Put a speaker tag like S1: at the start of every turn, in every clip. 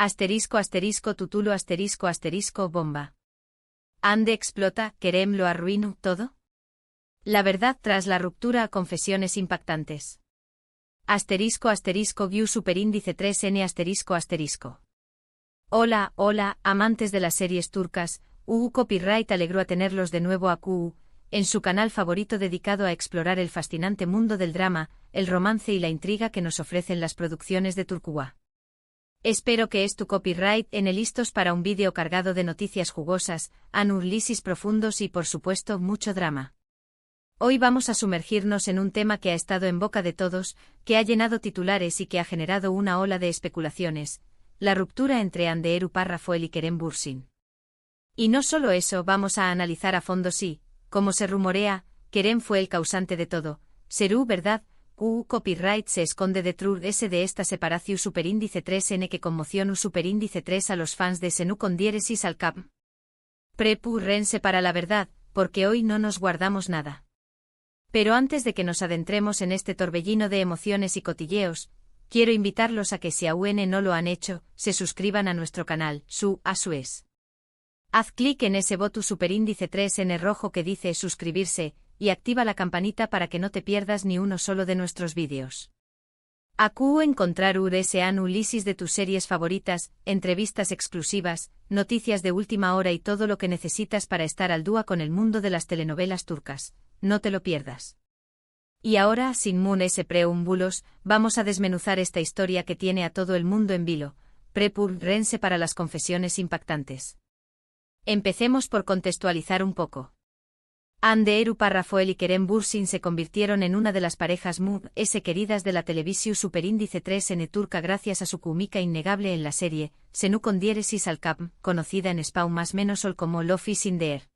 S1: Asterisco asterisco tutulo asterisco asterisco bomba. Ande explota, Kerem lo arruino, todo. La verdad tras la ruptura a confesiones impactantes. Asterisco asterisco view superíndice 3n asterisco asterisco. Hola, hola, amantes de las series turcas, Copyright alegró a tenerlos de nuevo a en su canal favorito dedicado a explorar el fascinante mundo del drama, el romance y la intriga que nos ofrecen las producciones de Turquía. Espero que tu Copyright listos para un vídeo cargado de noticias jugosas, análisis profundos y por supuesto mucho drama. Hoy vamos a sumergirnos en un tema que ha estado en boca de todos, que ha llenado titulares y que ha generado una ola de especulaciones, la ruptura entre Hande Erçel y Kerem Bürsin. Y no solo eso, vamos a analizar a fondo si, como se rumorea, Kerem fue el causante de todo, serú verdad. Copyright se esconde detrás de esta separación superíndice 3n que conmoción superíndice 3 a los fans de Senu con diéresis al cap. Prepúrense para la verdad, porque hoy no nos guardamos nada. Pero antes de que nos adentremos en este torbellino de emociones y cotilleos, quiero invitarlos a que si aún no lo han hecho, se suscriban a nuestro canal, Haz clic en ese botón superíndice 3n rojo que dice suscribirse, y activa la campanita para que no te pierdas ni uno solo de nuestros vídeos. Encontrar análisis de tus series favoritas, entrevistas exclusivas, noticias de última hora y todo lo que necesitas para estar al día con el mundo de las telenovelas turcas. No te lo pierdas. Y ahora, sin preámbulos, vamos a desmenuzar esta historia que tiene a todo el mundo en vilo. Prepúrense para las confesiones impactantes. Empecemos por contextualizar un poco. Hande Erçel y Kerem Bürsin se convirtieron en una de las parejas queridas de la televisión superíndice 3n turca gracias a su química innegable en la serie, Senu con diéresis al cap, conocida en España más menos como Love is in the Air.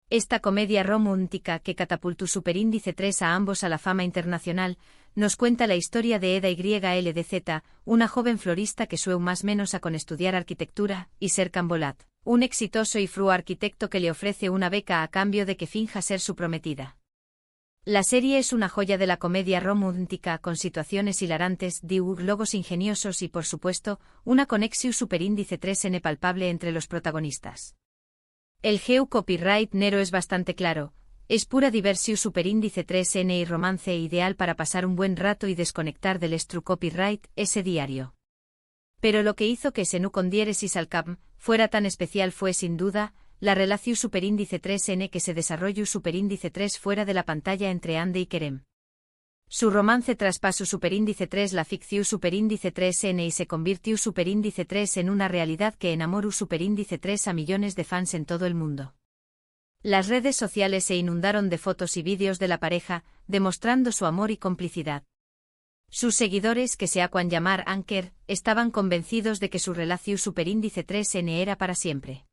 S1: Esta comedia romántica que catapultó superíndice 3 a ambos a la fama internacional, nos cuenta la historia de Eda YLDZ, una joven florista que sueña más menos con estudiar arquitectura, y Serkan Bolat, un exitoso y fru arquitecto que le ofrece una beca a cambio de que finja ser su prometida. La serie es una joya de la comedia romántica con situaciones hilarantes, diálogos ingeniosos y por supuesto, una conexión superíndice 3n palpable entre los protagonistas. El Copyright Nero es bastante claro, es pura diversión superíndice 3n y romance ideal para pasar un buen rato y desconectar del Copyright ese diario. Pero lo que hizo que Senu con diéresis al cap fuera tan especial fue sin duda, la relación superíndice 3n que se desarrolló superíndice 3 fuera de la pantalla entre Hande y Kerem. Su romance traspasó superíndice 3 la ficción superíndice 3n y se convirtió superíndice 3 en una realidad que enamoró superíndice 3 a millones de fans en todo el mundo. Las redes sociales se inundaron de fotos y vídeos de la pareja, demostrando su amor y complicidad. Sus seguidores, que se hacían llamar Anker, estaban convencidos de que su relación superíndice 3n era para siempre.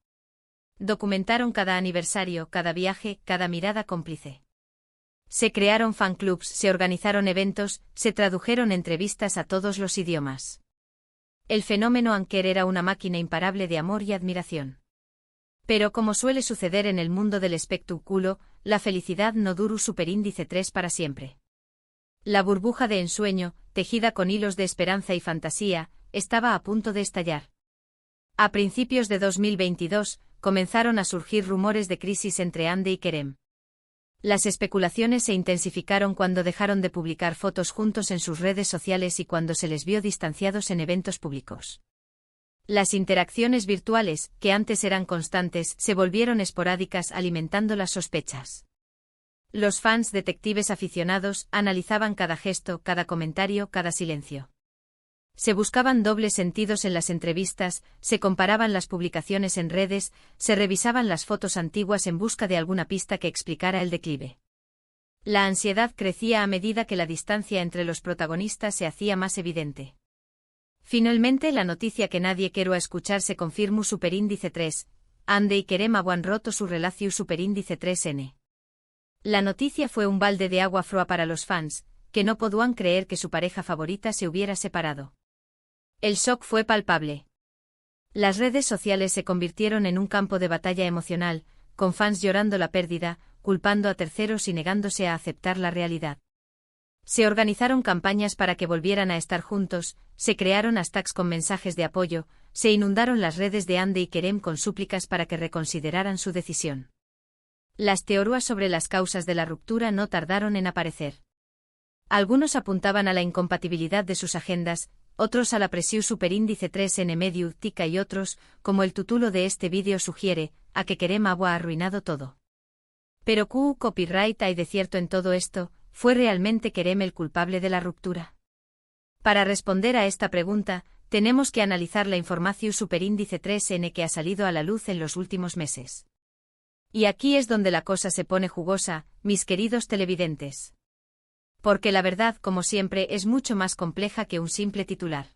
S1: Documentaron cada aniversario, cada viaje, cada mirada cómplice. Se crearon fanclubs, se organizaron eventos, se tradujeron entrevistas a todos los idiomas. El fenómeno Anker era una máquina imparable de amor y admiración. Pero como suele suceder en el mundo del espectáculo, la felicidad no duró superíndice 3 para siempre. La burbuja de ensueño, tejida con hilos de esperanza y fantasía, estaba a punto de estallar. A principios de 2022, comenzaron a surgir rumores de crisis entre Hande y Kerem. Las especulaciones se intensificaron cuando dejaron de publicar fotos juntos en sus redes sociales y cuando se les vio distanciados en eventos públicos. Las interacciones virtuales, que antes eran constantes, se volvieron esporádicas alimentando las sospechas. Los fans detectives aficionados analizaban cada gesto, cada comentario, cada silencio. Se buscaban dobles sentidos en las entrevistas, se comparaban las publicaciones en redes, se revisaban las fotos antiguas en busca de alguna pista que explicara el declive. La ansiedad crecía a medida que la distancia entre los protagonistas se hacía más evidente. Finalmente la noticia que nadie quería escuchar se confirmó superíndice 3, Hande y Kerem habían roto su relación superíndice 3n. La noticia fue un balde de agua fría para los fans, que no podían creer que su pareja favorita se hubiera separado. El shock fue palpable. Las redes sociales se convirtieron en un campo de batalla emocional, con fans llorando la pérdida, culpando a terceros y negándose a aceptar la realidad. Se organizaron campañas para que volvieran a estar juntos, se crearon hashtags con mensajes de apoyo, se inundaron las redes de Ande y Kerem con súplicas para que reconsideraran su decisión. Las teorías sobre las causas de la ruptura no tardaron en aparecer. Algunos apuntaban a la incompatibilidad de sus agendas, otros a la presión superíndice 3N medio tica y otros, como el título de este vídeo sugiere, a que Kerem ha arruinado todo. Pero ¿qué copyright hay de cierto en todo esto? ¿Fue realmente Kerem el culpable de la ruptura? Para responder a esta pregunta, tenemos que analizar la información superíndice 3N que ha salido a la luz en los últimos meses. Y aquí es donde la cosa se pone jugosa, mis queridos televidentes. Porque la verdad, como siempre, es mucho más compleja que un simple titular.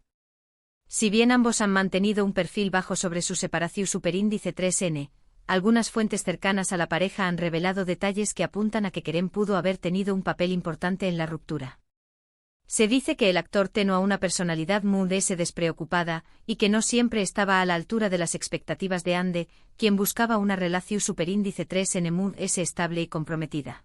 S1: Si bien ambos han mantenido un perfil bajo sobre su separación superíndice 3N, algunas fuentes cercanas a la pareja han revelado detalles que apuntan a que Kerem pudo haber tenido un papel importante en la ruptura. Se dice que el actor tenía una personalidad muy despreocupada y que no siempre estaba a la altura de las expectativas de Ande, quien buscaba una relación superíndice 3N muy estable y comprometida.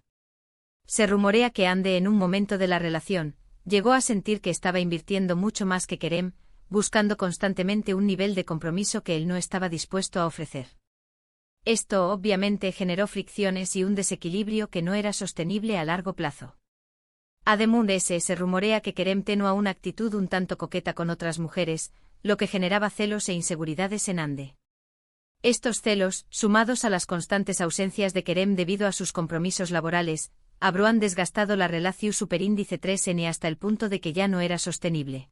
S1: Se rumorea que Ande en un momento de la relación, llegó a sentir que estaba invirtiendo mucho más que Kerem, buscando constantemente un nivel de compromiso que él no estaba dispuesto a ofrecer. Esto obviamente generó fricciones y un desequilibrio que no era sostenible a largo plazo. Además se rumorea que Kerem tenía una actitud un tanto coqueta con otras mujeres, lo que generaba celos e inseguridades en Ande. Estos celos, sumados a las constantes ausencias de Kerem debido a sus compromisos laborales, han desgastado la relación superíndice 3N hasta el punto de que ya no era sostenible.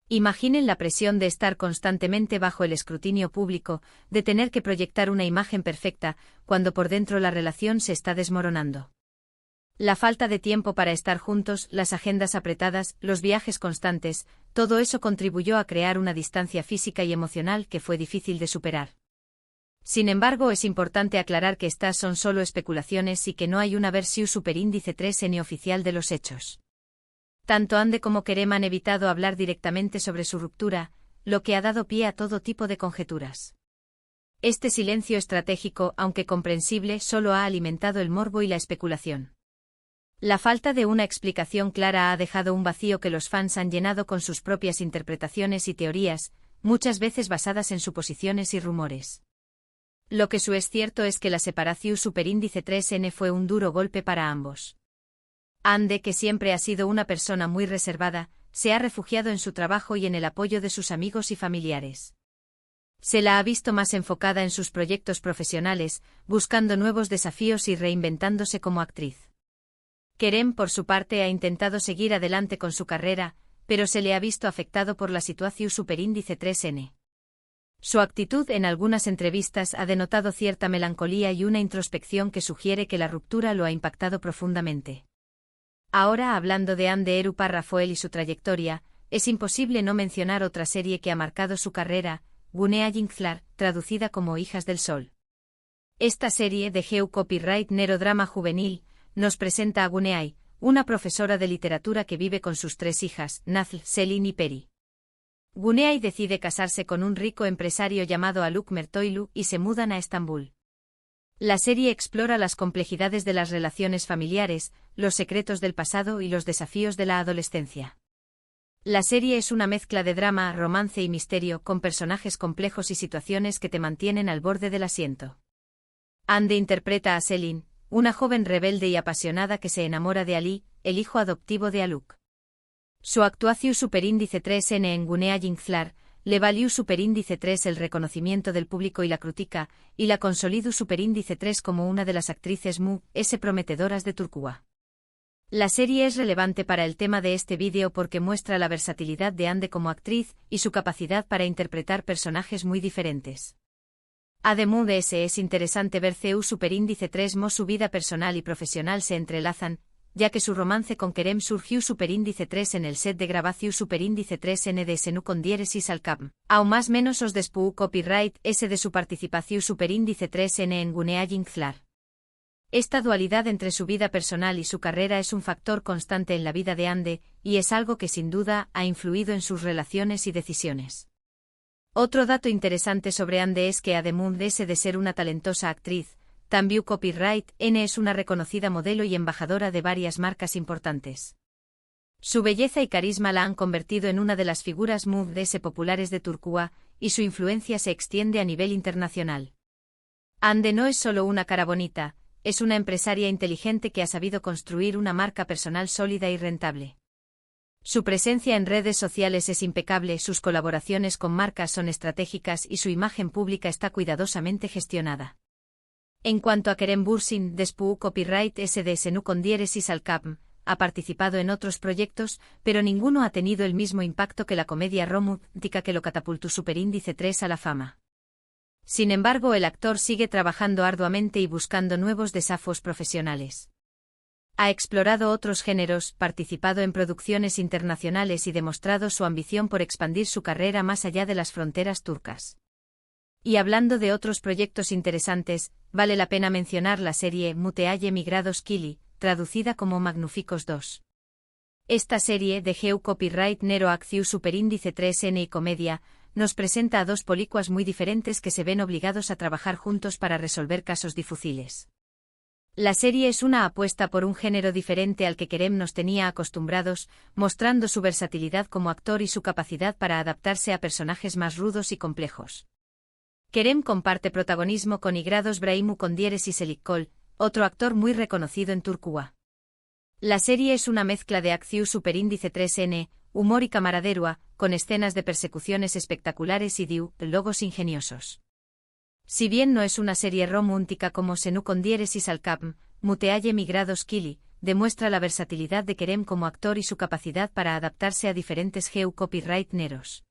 S1: Imaginen la presión de estar constantemente bajo el escrutinio público, de tener que proyectar una imagen perfecta, cuando por dentro la relación se está desmoronando. La falta de tiempo para estar juntos, las agendas apretadas, los viajes constantes, todo eso contribuyó a crear una distancia física y emocional que fue difícil de superar. Sin embargo, es importante aclarar que estas son solo especulaciones y que no hay una versión superíndice 3N oficial de los hechos. Tanto Ande como Kerem han evitado hablar directamente sobre su ruptura, lo que ha dado pie a todo tipo de conjeturas. Este silencio estratégico, aunque comprensible, solo ha alimentado el morbo y la especulación. La falta de una explicación clara ha dejado un vacío que los fans han llenado con sus propias interpretaciones y teorías, muchas veces basadas en suposiciones y rumores. Lo que es cierto es que la separación superíndice 3N fue un duro golpe para ambos. Ande, que siempre ha sido una persona muy reservada, se ha refugiado en su trabajo y en el apoyo de sus amigos y familiares. Se la ha visto más enfocada en sus proyectos profesionales, buscando nuevos desafíos y reinventándose como actriz. Kerem, por su parte, ha intentado seguir adelante con su carrera, pero se le ha visto afectado por la situación superíndice 3N. Su actitud en algunas entrevistas ha denotado cierta melancolía y una introspección que sugiere que la ruptura lo ha impactado profundamente. Ahora, hablando de Ande Rafael y su trayectoria, es imposible no mencionar otra serie que ha marcado su carrera, Gunea Jinxlar, traducida como Hijas del Sol. Esta serie de Geu Copyright Nerodrama juvenil nos presenta a Guneay, una profesora de literatura que vive con sus 3 hijas, Nazl, Selin y Peri. Guneay decide casarse con un rico empresario llamado Aluk Mertoilu y se mudan a Estambul. La serie explora las complejidades de las relaciones familiares, los secretos del pasado y los desafíos de la adolescencia. La serie es una mezcla de drama, romance y misterio, con personajes complejos y situaciones que te mantienen al borde del asiento. Ande interpreta a Selin, una joven rebelde y apasionada que se enamora de Ali, el hijo adoptivo de Aluk. Su actuación superíndice 3N en Gunea Jinxlar le valió superíndice 3 el reconocimiento del público y la crítica, y la consolidó superíndice 3 como una de las actrices prometedoras de Turquía. La serie es relevante para el tema de este vídeo porque muestra la versatilidad de Ande como actriz y su capacidad para interpretar personajes muy diferentes. Además de ese, es interesante ver CU superíndice 3 su vida personal y profesional se entrelazan, ya que su romance con Kerem surgió superíndice 3 en el set de grabación superíndice 3N de Senu con diéresis al cap. Aún más menos os despú copyright ese de su participación superíndice 3N en Gunea Jinxlar. Esta dualidad entre su vida personal y su carrera es un factor constante en la vida de Ande, y es algo que sin duda ha influido en sus relaciones y decisiones. Otro dato interesante sobre Ande es que además de ser una talentosa actriz, también Copyright N es una reconocida modelo y embajadora de varias marcas importantes. Su belleza y carisma la han convertido en una de las figuras mujeres populares de Turquía, y su influencia se extiende a nivel internacional. Hande no es solo una cara bonita, es una empresaria inteligente que ha sabido construir una marca personal sólida y rentable. Su presencia en redes sociales es impecable, sus colaboraciones con marcas son estratégicas y su imagen pública está cuidadosamente gestionada. En cuanto a Kerem Bürsin, despu copyright SD Senu con diéresis al CAPM, ha participado en otros proyectos, pero ninguno ha tenido el mismo impacto que la comedia romántica que lo catapultó Superíndice 3 a la fama. Sin embargo, el actor sigue trabajando arduamente y buscando nuevos desafíos profesionales. Ha explorado otros géneros, participado en producciones internacionales y demostrado su ambición por expandir su carrera más allá de las fronteras turcas. Y hablando de otros proyectos interesantes, vale la pena mencionar la serie Muteaye Migrados Kili, traducida como Magnificos 2. Esta serie, de GEU Copyright Nero Acciu Superíndice 3N y Comedia, nos presenta a dos policuas muy diferentes que se ven obligados a trabajar juntos para resolver casos difíciles. La serie es una apuesta por un género diferente al que Kerem nos tenía acostumbrados, mostrando su versatilidad como actor y su capacidad para adaptarse a personajes más rudos y complejos. Kerem comparte protagonismo con Igrados Braimu con diéresis Elikkol, otro actor muy reconocido en Turquía. La serie es una mezcla de acción superíndice 3N, humor y camaradería, con escenas de persecuciones espectaculares y diálogos ingeniosos. Si bien no es una serie romántica como Senu con diéresis al CAPM, Muteaye Migrados Kili, demuestra la versatilidad de Kerem como actor y su capacidad para adaptarse a diferentes GEU copyright neros.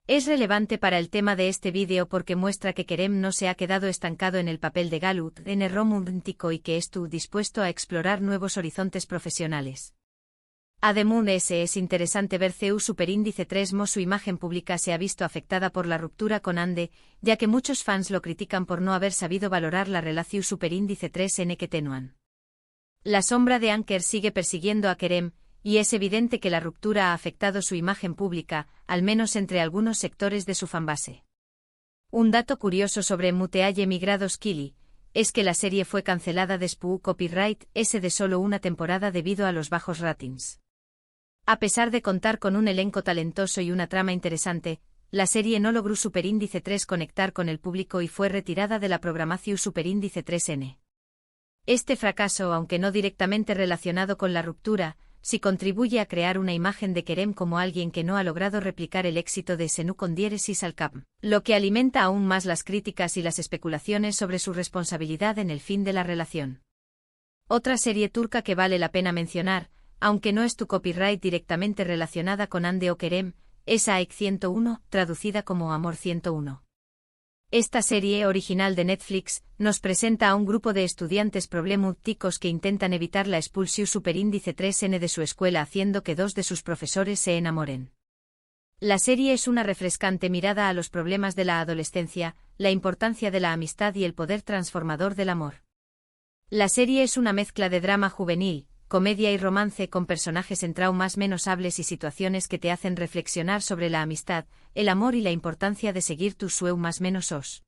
S1: Es relevante para el tema de este vídeo porque muestra que Kerem no se ha quedado estancado en el papel de Galut en el romántico y que está dispuesto a explorar nuevos horizontes profesionales. Además es interesante ver CEU Superíndice 3 mo su imagen pública se ha visto afectada por la ruptura con Hande, ya que muchos fans lo critican por no haber sabido valorar la relación Superíndice 3N que tenuan. La sombra de Anker sigue persiguiendo a Kerem, y es evidente que la ruptura ha afectado su imagen pública, al menos entre algunos sectores de su fanbase. Un dato curioso sobre Muteaye Migrados Kili es que la serie fue cancelada después copyright S de solo una temporada debido a los bajos ratings. A pesar de contar con un elenco talentoso y una trama interesante, la serie no logró Superíndice 3 conectar con el público y fue retirada de la programación Superíndice 3N. Este fracaso, aunque no directamente relacionado con la ruptura, sí contribuye a crear una imagen de Kerem como alguien que no ha logrado replicar el éxito de Senu con diéresis al CAPM, lo que alimenta aún más las críticas y las especulaciones sobre su responsabilidad en el fin de la relación. Otra serie turca que vale la pena mencionar, aunque no es tu copyright directamente relacionada con Hande o Kerem, es AEK 101, traducida como Amor 101. Esta serie, original de Netflix, nos presenta a un grupo de estudiantes problemáticos que intentan evitar la expulsión superíndice 3N de su escuela haciendo que dos de sus profesores se enamoren. La serie es una refrescante mirada a los problemas de la adolescencia, la importancia de la amistad y el poder transformador del amor. La serie es una mezcla de drama juvenil, comedia y romance con personajes en traumas menos hables y situaciones que te hacen reflexionar sobre la amistad, el amor y la importancia de seguir tus sueños menos os.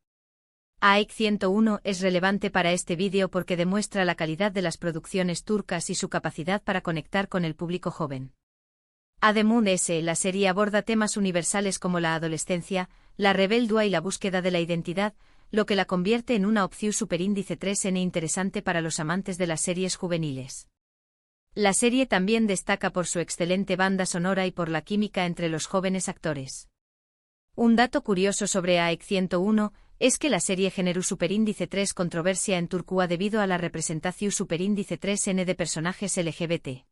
S1: AEK 101 es relevante para este vídeo porque demuestra la calidad de las producciones turcas y su capacidad para conectar con el público joven. Además, la serie aborda temas universales como la adolescencia, la rebeldía y la búsqueda de la identidad, lo que la convierte en una opción superíndice 3N interesante para los amantes de las series juveniles. La serie también destaca por su excelente banda sonora y por la química entre los jóvenes actores. Un dato curioso sobre AEK 101 es que la serie generó superíndice 3 controversia en Turquía debido a la representación superíndice 3N de personajes LGBT.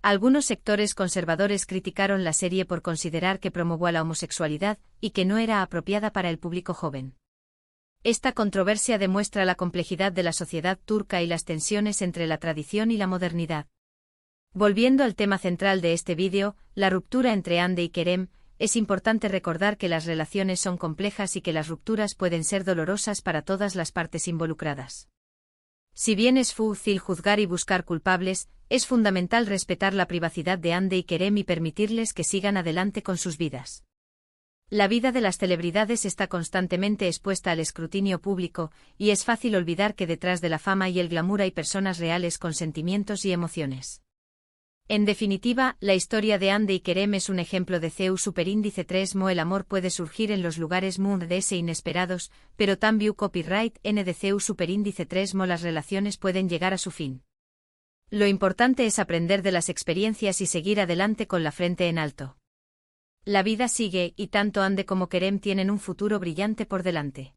S1: Algunos sectores conservadores criticaron la serie por considerar que promovía la homosexualidad y que no era apropiada para el público joven. Esta controversia demuestra la complejidad de la sociedad turca y las tensiones entre la tradición y la modernidad. Volviendo al tema central de este vídeo, la ruptura entre Hande y Kerem, es importante recordar que las relaciones son complejas y que las rupturas pueden ser dolorosas para todas las partes involucradas. Si bien es fácil juzgar y buscar culpables, es fundamental respetar la privacidad de Hande y Kerem y permitirles que sigan adelante con sus vidas. La vida de las celebridades está constantemente expuesta al escrutinio público, y es fácil olvidar que detrás de la fama y el glamour hay personas reales con sentimientos y emociones. En definitiva, la historia de Hande y Kerem es un ejemplo de CEU superíndice 3 Mo. El amor puede surgir en los lugares mundes inesperados, pero también copyright N de CEU superíndice 3 Mo. Las relaciones pueden llegar a su fin. Lo importante es aprender de las experiencias y seguir adelante con la frente en alto. La vida sigue, y tanto Hande como Kerem tienen un futuro brillante por delante.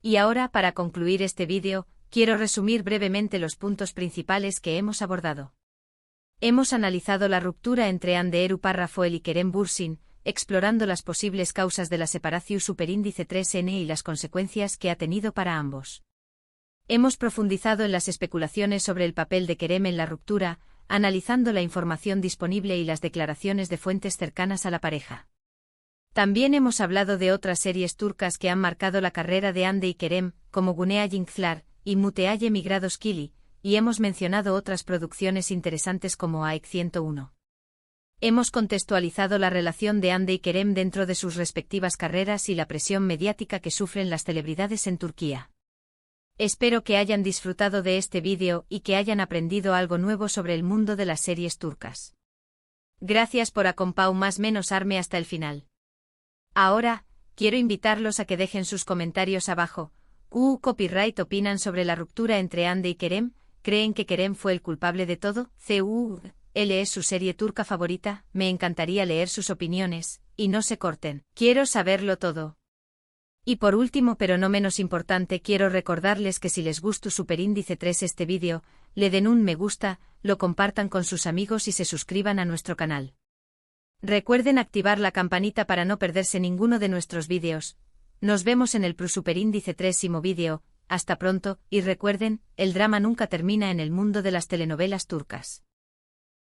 S1: Y ahora, para concluir este vídeo, quiero resumir brevemente los puntos principales que hemos abordado. Hemos analizado la ruptura entre Hande Eru Parrafoel y Kerem Bürsin, explorando las posibles causas de la separación superíndice 3N y las consecuencias que ha tenido para ambos. Hemos profundizado en las especulaciones sobre el papel de Kerem en la ruptura, analizando la información disponible y las declaraciones de fuentes cercanas a la pareja. También hemos hablado de otras series turcas que han marcado la carrera de Hande y Kerem, como Gunea Yinklar y Muteaye Migrados Kili, y hemos mencionado otras producciones interesantes como AEK 101. Hemos contextualizado la relación de Hande y Kerem dentro de sus respectivas carreras y la presión mediática que sufren las celebridades en Turquía. Espero que hayan disfrutado de este vídeo y que hayan aprendido algo nuevo sobre el mundo de las series turcas. Gracias por acompañarme hasta el final. Ahora, quiero invitarlos a que dejen sus comentarios abajo. Copyright opinan sobre la ruptura entre Hande y Kerem. ¿Creen que Kerem fue el culpable de todo? ¿Él es su serie turca favorita? Me encantaría leer sus opiniones, y no se corten. Quiero saberlo todo. Y por último pero no menos importante quiero recordarles que si les gustó superíndice 3 este vídeo, le den un me gusta, lo compartan con sus amigos y se suscriban a nuestro canal. Recuerden activar la campanita para no perderse ninguno de nuestros vídeos. Nos vemos en el superíndice 3º vídeo. Hasta pronto, y recuerden, el drama nunca termina en el mundo de las telenovelas turcas.